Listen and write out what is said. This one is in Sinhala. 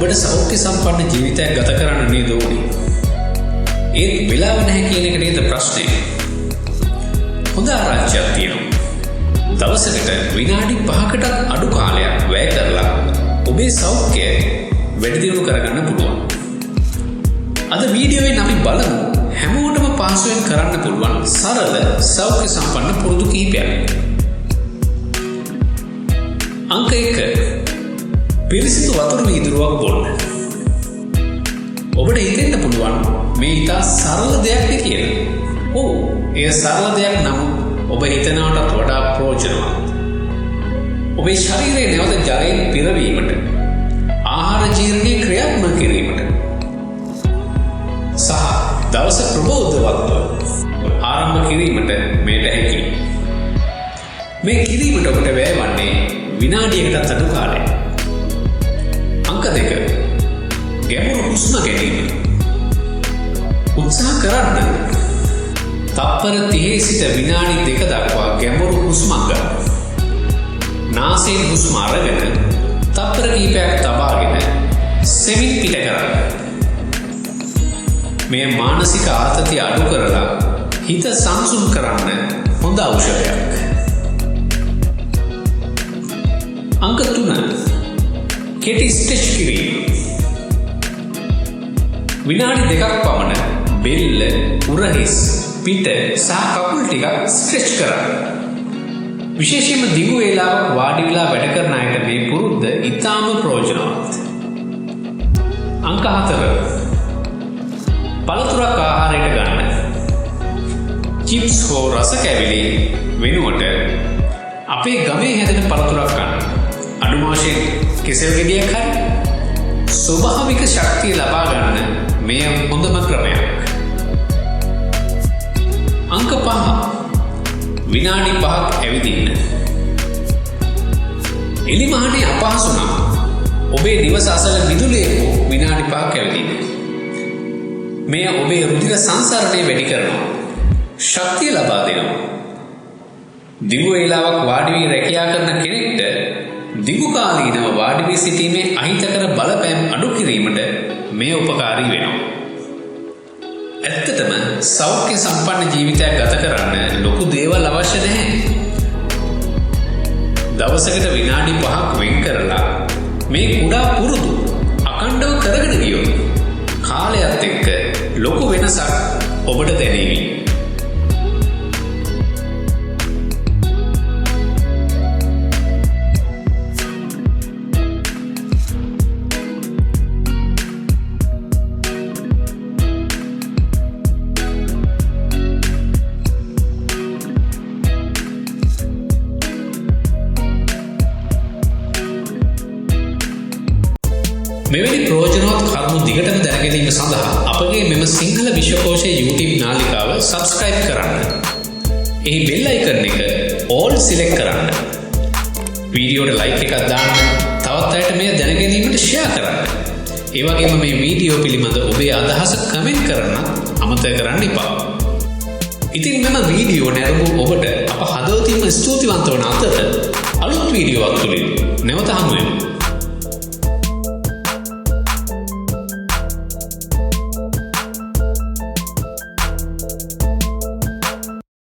ඔබට සෞඛ්‍ය සම්පන්න ජීවිතයක් ගත කරන්න නේද ඕනේ? ඒත් වෙලාව නැහැ කියන එක නේද ප්‍රශ්නේ? හොඳ ආරංචියක් තියෙනවා. දවසකට විනාඩි 5කටත් අඩු කාලයක් වැය කරලා ඔබේ සෞඛ්‍යය වැඩි දියුණු කරගන්න පුළුවන්. අද වීඩියෝවෙන් අපි බලමු හැමෝටම පහසුවෙන් කරන්න පුළුවන් සරල සෞඛ්‍ය සම්පන්න පුරුදු කිහිපයක්. අංක 1. පිරිසිදු වතුර වීදුරුවක් බොන්න. ඔබට හිතෙන්න පුළුවන් මේ ඉතා සරල දෙයක් කියලා. ඔව්, එය සරල දෙයක් නම් ඔබ හිතනවටත් වඩා ප්‍රයෝජනවත්. ඔබේ ශරීරයේ නැවත ජලයෙන් පිරවීමට, ආහාර ජීර්ණය ක්‍රියාත්මක කිරීමට සහ දවස ප්‍රබෝධවත්ව ආරම්භ කිරීමට මේට හැකියි. මේ කිරීමට ඔබට වැය වන්නේ විනාඩියකටත් අඩු කාලයක්. අංක 2. ගැඹුරු හුස්ම ගැනීම. උත්සාහ කරන්න තප්පර 30 සිට විනාඩි 2 දක්වා ගැඹුරු හුස්මක් ගන්න. නාසයෙන් හුස්ම අරගෙන තප්පර කිහිපයක් තබාගෙන සෙමින් පිට කරන්න. මේ මානසික ආතතිය අඩු කරලා හිත සංසුන් කරන්න හොඳ ඖෂධයක්. අංක 3. කෙටි ස්ට්‍රෙච් කිරීම. විනාඩි 2ක් පමණ බෙල්ල, උරහිස්, පිට සහ කකුල් ටිකක් ස්ට්‍රෙච් කරන්න. විශේෂයෙන්ම දිගු වේලාවක් වාඩි වෙලා වැඩ කරන අයට මේ පුරුද්ද ඉතාම ප්‍රයෝජනවත්. අංක 4. පළතුරක් ආහාරයට ගන්න. චිප්ස් හෝ රස කැවිලි වෙනුවට අපේ ගමේ හැදෙන පළතුරක් ගන්න. අඩුම වශයෙන් කෙසෙල් ගෙඩියක් හරි. ස්වභාවික ශක්තිය ලබා ගන්න මේ හොඳම ක්‍රමයක්. අංක 5. විනාඩි 5ක් ඇවිදින්න. එලිමහනේ අපහසු නම් ඔබේ නිවස අසල විදුලියේ හෝ විනාඩි 5ක් ඇවිදින්න. මේ ඔබේ රුධිර සංසරණය වැඩි කරනවා. ශක්තිය ලබා දෙනවා. දිගු වේලාවක් වාඩි වී රැකියා කරන කෙනෙක්ට දිගු කාලීනව වාඩි වී සිටීමේ අහිතකර බලපෑම් අඩු කිරීමට මේ උපකාරී වෙනවා. ඇත්තටම සෞඛ්‍ය සම්පන්න ජීවිතයක් ගත කරන්න ලොකු දේවල් අවශ්‍ය නැහැ. දවසකට විනාඩි 5ක් වෙන් කරලා මේ කුඩා පුරුදු අඛණ්ඩව කරගෙන ගියොත් කාලයත් එක්ක ලොකු වෙනසක් ඔබට දැනෙවි. මෙවැනි ප්‍රයෝජනවත් කරුණු දිගටම දැනගැනීම සඳහා අපගේ මෙම සිංහල විශ්වකෝෂයේ YouTube නාලිකාව subscribe කරන්න. එහි bell icon එක all select කරන්න. වීඩියෝට like එකක් දාන්න. තවත් අයට මෙය දැනගැනීමට share කරන්න. ඒ වගේම මේ වීඩියෝ පිළිබඳ ඔබේ අදහස comment කරන්න අමතක කරන්න එපා. ඉතින් මෙම වීඩියෝ නැරඹු ඔබට අප හදවතින්ම ස්තුතිවන්ත වන අතර අලුත් වීඩියෝවක් තුලින් නැවත හමු වෙමු.